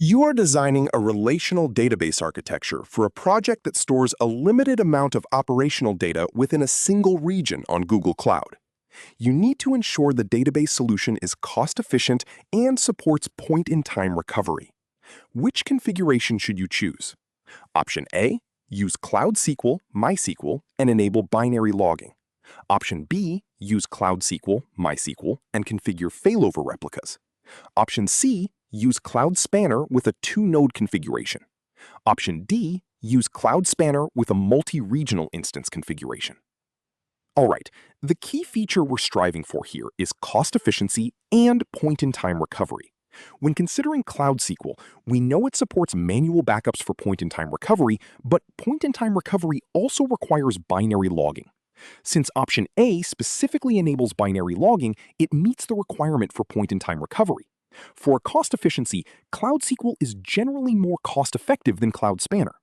You are designing a relational database architecture for a project that stores a limited amount of operational data within a single region on Google Cloud. You need to ensure the database solution is cost-efficient and supports point-in-time recovery. Which configuration should you choose? Option A, use Cloud SQL, MySQL, and enable binary logging. Option B, use Cloud SQL, MySQL, and configure failover replicas. Option C, use Cloud Spanner with a two-node configuration. Option D, use Cloud Spanner with a multi-regional instance configuration. All right, the key feature we're striving for here is cost efficiency and point-in-time recovery. When considering Cloud SQL, we know it supports manual backups for point-in-time recovery, but point-in-time recovery also requires binary logging. Since option A specifically enables binary logging, it meets the requirement for point-in-time recovery. For cost efficiency, Cloud SQL is generally more cost-effective than Cloud Spanner.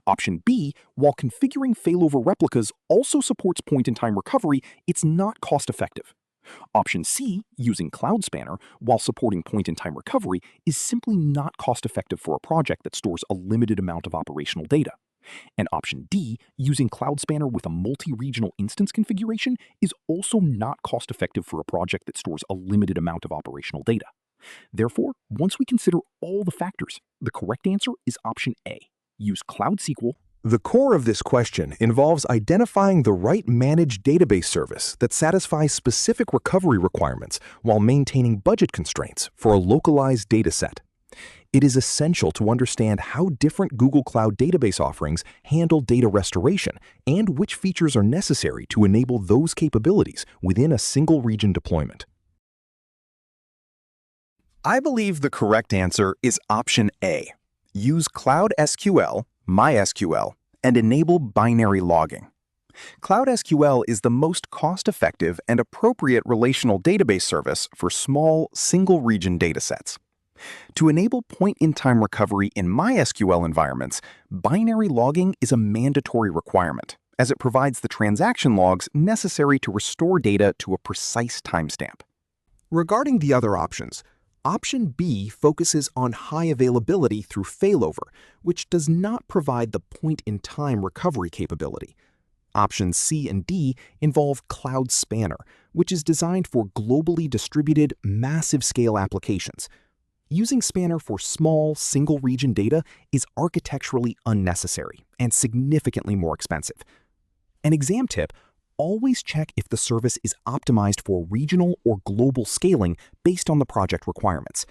Option B, while configuring failover replicas also supports point-in-time recovery, it's not cost-effective. Option C, using Cloud Spanner while supporting point-in-time recovery, is simply not cost-effective for a project that stores a limited amount of operational data. And option D, using Cloud Spanner with a multi-regional instance configuration, is also not cost-effective for a project that stores a limited amount of operational data. Therefore, once we consider all the factors, the correct answer is option A, use Cloud SQL. The core of this question involves identifying the right managed database service that satisfies specific recovery requirements while maintaining budget constraints for a localized dataset. It is essential to understand how different Google Cloud database offerings handle data restoration and which features are necessary to enable those capabilities within a single region deployment. I believe the correct answer is option A. Use Cloud SQL, MySQL, and enable binary logging. Cloud SQL is the most cost-effective and appropriate relational database service for small, single-region datasets. To enable point-in-time recovery in MySQL environments, binary logging is a mandatory requirement, as it provides the transaction logs necessary to restore data to a precise timestamp. Regarding the other options, Option B focuses on high availability through failover, which does not provide the point-in-time recovery capability. Options C and D involve Cloud Spanner, which is designed for globally distributed, massive-scale applications. Using Spanner for small, single-region data is architecturally unnecessary and significantly more expensive. An exam tip: always check if the service is optimized for regional or global scaling based on the project requirements.